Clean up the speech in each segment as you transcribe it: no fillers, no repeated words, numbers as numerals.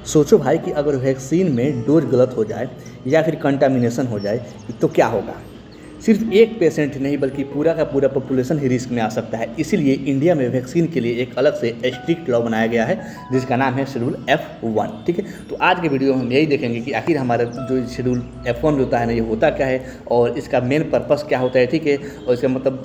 सोचो भाई कि अगर वैक्सीन में डोज गलत हो जाए या फिर कंटामिनेशन हो जाए तो क्या होगा। सिर्फ एक पेशेंट नहीं बल्कि पूरा का पूरा पॉपुलेशन ही रिस्क में आ सकता है। इसीलिए इंडिया में वैक्सीन के लिए एक अलग से स्ट्रिक्ट लॉ बनाया गया है जिसका नाम है शेड्यूल F1। ठीक है, तो आज के वीडियो में हम यही देखेंगे कि आखिर हमारा जो शेड्यूल F1 होता है ना, ये होता क्या है और इसका मेन पर्पस क्या होता है। ठीक है, और इसका मतलब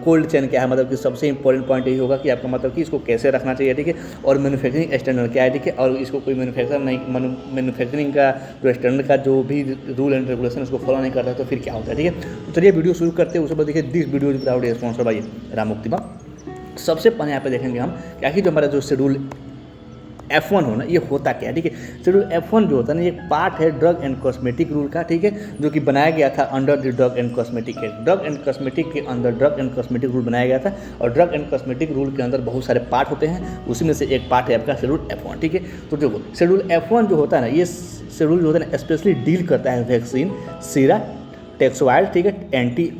कोल्ड चेन क्या है, मतलब कि सबसे इंपॉर्टेंट पॉइंट यही होगा कि आपका मतलब कि इसको कैसे रखना चाहिए। ठीक है, और मैन्युफैक्चरिंग स्टैंडर्ड क्या है। ठीक है, और इसको कोई मैन्युफैक्चरिंग का जो स्टैंडर्ड का जो भी रूल एंड रेगुलेशन उसको फॉलो नहीं करता है तो फिर क्या होता है। ठीक है, तो चलिए वीडियो शुरू करते हैं। उसके बाद देखिए this video is proudly sponsored by Ram मुक्तिमा। सबसे पहले यहाँ पे देखेंगे हम कि आखिर जो हमारा जो शेड्यूल F1 हो ना, ये होता क्या है। ठीक है, शेड्यूल F1 जो होता है ना, ये पार्ट है ड्रग एंड कॉस्मेटिक रूल का। ठीक है, जो कि बनाया गया था under the drug and cosmetic act. Drug and cosmetic के अंदर ड्रग एंड कॉस्मेटिक रूल बनाया गया था और ड्रग एंड कॉस्मेटिक रूल के अंदर बहुत सारे पार्ट होते हैं, उसी में से एक पार्ट है आपका शेड्यूल F1। ठीक है, तो देखो शेड्यूल F1 जो होता है ना, ये शेड्यूल जो होता है ना स्पेशली डील करता है वैक्सीन, सीरा, टैक्सोवाइड, ठीक है,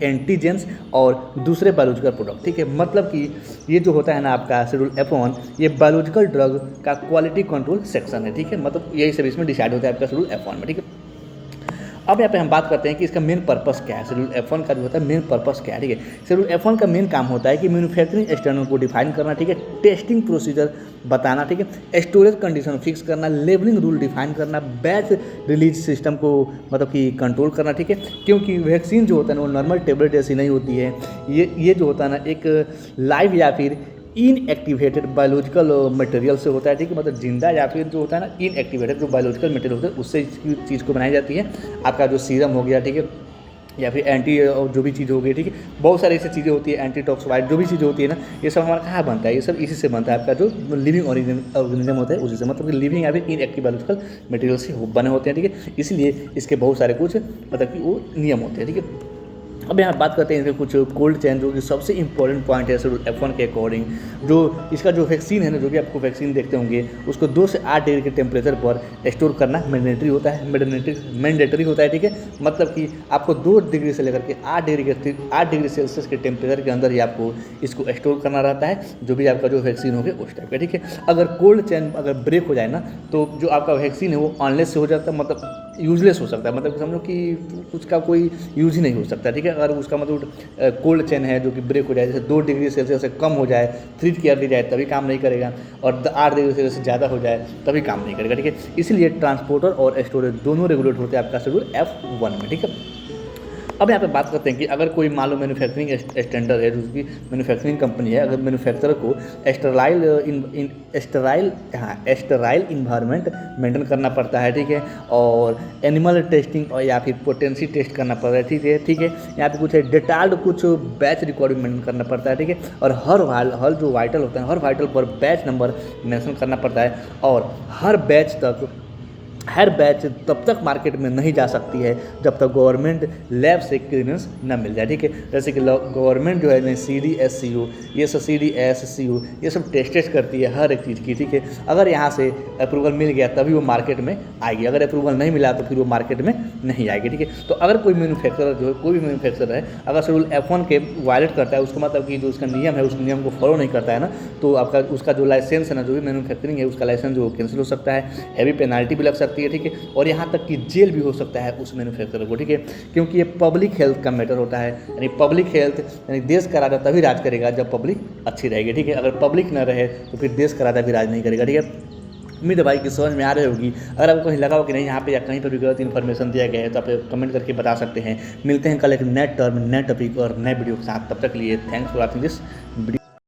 एंटीजेंस और दूसरे बायोलॉजिकल प्रोडक्ट। ठीक है, मतलब कि ये जो होता है ना आपका शेड्यूल F1, ये बायोलॉजिकल ड्रग का क्वालिटी कंट्रोल सेक्शन है। ठीक है, मतलब यही सब इसमें डिसाइड होता है आपका शेड्यूल F1 में। ठीक है, अब यहाँ पे हम बात करते हैं कि इसका मेन पर्पस क्या है। शेड्यूल F1 का जो होता है मेन पर्पस क्या है। ठीक है, शेड्यूल F1 का मेन काम होता है कि मैन्युफैक्चरिंग स्टैंडर्ड को डिफाइन करना। ठीक है, टेस्टिंग प्रोसीजर बताना। ठीक है, स्टोरेज कंडीशन फिक्स करना, लेबलिंग रूल डिफाइन करना, बैच रिलीज सिस्टम को मतलब कि कंट्रोल करना। ठीक है, क्योंकि वैक्सीन जो होता है ना वो नॉर्मल टेबलेट जैसी नहीं होती है। ये जो होता है ना एक लाइव या फिर इनएक्टिवेटेड बायोलॉजिकल मटेरियल से होता है। ठीक है, मतलब जिंदा या फिर जो होता है ना इनएक्टिवेटेड जो बायोलॉजिकल मटेरियल होता है उससे इसकी चीज़ को बनाई जाती है। आपका जो सीरम हो गया, ठीक है, या फिर एंटी जो भी चीज़ हो गई। ठीक है, बहुत सारी ऐसी चीज़ें होती है, एंटी टॉक्सिवाइड जो भी चीज़ होती है ना, ये सब हमारा कहाँ बनता है, ये सब इसी से बनता है। आपका जो लिविंग ऑर्गेनिज्म होता है उसी से, मतलब कि लिविंग या फिर इनएक्टिव बायोलॉजिकल मटेरियल से बने होते हैं। ठीक है, इसलिए इसके बहुत सारे कुछ मतलब कि वो नियम होते हैं। ठीक है, अब यहाँ बात करते हैं इसके कुछ कोल्ड चेन जो कि सबसे इंपॉर्टेंट पॉइंट है शेड्यूल F1 के अकॉर्डिंग। जो इसका जो वैक्सीन है ना, जो भी आपको वैक्सीन देखते होंगे, उसको 2 से 8 डिग्री के टेम्परेचर पर स्टोर करना मैंडेटरी होता है। मैंडेटरी होता है। ठीक है, मतलब कि आपको 2 डिग्री से लेकर के 8 डिग्री सेल्सियस के टेम्परेचर के अंदर ही आपको इसको स्टोर करना रहता है, जो भी आपका जो वैक्सीन हो गया उस टाइप का। ठीक है, अगर कोल्ड चेन अगर ब्रेक हो जाए ना तो जो आपका वैक्सीन है वो ऑनलेस से हो जाता है, मतलब यूजलेस हो सकता है, मतलब समझो कि उसका कोई यूज ही नहीं हो सकता। ठीक है, अगर उसका मतलब कोल्ड चेन है जो कि ब्रेक हो जाए, जैसे 2 डिग्री सेल्सियस से कम हो जाए, फ्रिज केयर दी जाए तभी काम नहीं करेगा, और 8 डिग्री सेल्सियस से ज़्यादा हो जाए तभी काम नहीं करेगा। ठीक है, इसलिए ट्रांसपोर्टर और स्टोरेज दोनों रेगुलेट होते हैं आपका शेड्यूल F1 में। ठीक है, अब यहाँ पे बात करते हैं कि अगर कोई मान लो मैन्युफैक्चरिंग स्टैंडर्ड है, जिसकी मैन्युफैक्चरिंग कंपनी है, अगर मैन्युफैक्चरर को स्टेराइल इन्वायरमेंट मेंटेन करना पड़ता है। ठीक है, और एनिमल टेस्टिंग और या फिर पोटेंसी टेस्ट करना पड़ता है। ठीक है, ठीक है, यहाँ पे कुछ है डिटेल्ड कुछ बैच रिकॉर्ड मेंटेन करना पड़ता है। ठीक है, और हर जो वाइटल होता है, हर वाइटल पर बैच नंबर मेंशन करना पड़ता है, और हर बैच तब तक मार्केट में नहीं जा सकती है जब तक गवर्नमेंट लैब से क्लियरेंस न मिल जाए। ठीक है, जैसे कि गवर्नमेंट जो है ना CDSCO, ये सब CDSCO ये सब टेस्ट करती है हर एक चीज़ की। ठीक है, अगर यहाँ से अप्रूवल मिल गया तभी वो मार्केट में आएगी, अगर अप्रूवल नहीं मिला तो फिर वो मार्केट में नहीं आएगी। ठीक है, तो अगर कोई मैन्युफैक्चरर जो है, कोई भी मैन्युफैक्चरर है, अगर शेड्यूल F1 के वायलेट करता है, उसका मतलब कि जो उसका नियम है उस नियम को फॉलो नहीं करता है ना, तो आपका उसका जो लाइसेंस है ना, जो भी मैन्युफैक्चरिंग है उसका लाइसेंस जो कैंसिल हो सकता है, हैवी पेनाल्टी भी लग सकती है। ठीक है, और यहाँ तक कि जेल भी हो सकता है उस मैन्युफैक्चरर को। ठीक है, क्योंकि ये पब्लिक हेल्थ का मैटर होता है, यानी पब्लिक हेल्थ यानी देश का राजा तभी राज करेगा जब पब्लिक अच्छी रहेगी। ठीक है, अगर पब्लिक ना रहे तो फिर देश का राजा भी राज नहीं करेगा। ठीक है, उम्मीद है भाई कि समझ में आ रही होगी। अगर आपको कहीं लगा हो कि नहीं यहाँ पे या कहीं पर भी गलत इन्फॉर्मेशन दिया गया है तो आप कमेंट करके बता सकते हैं। मिलते हैं कल एक नए टर्म, नए टॉपिक और नए वीडियो के साथ, तब तक के लिए thanks for watching this video.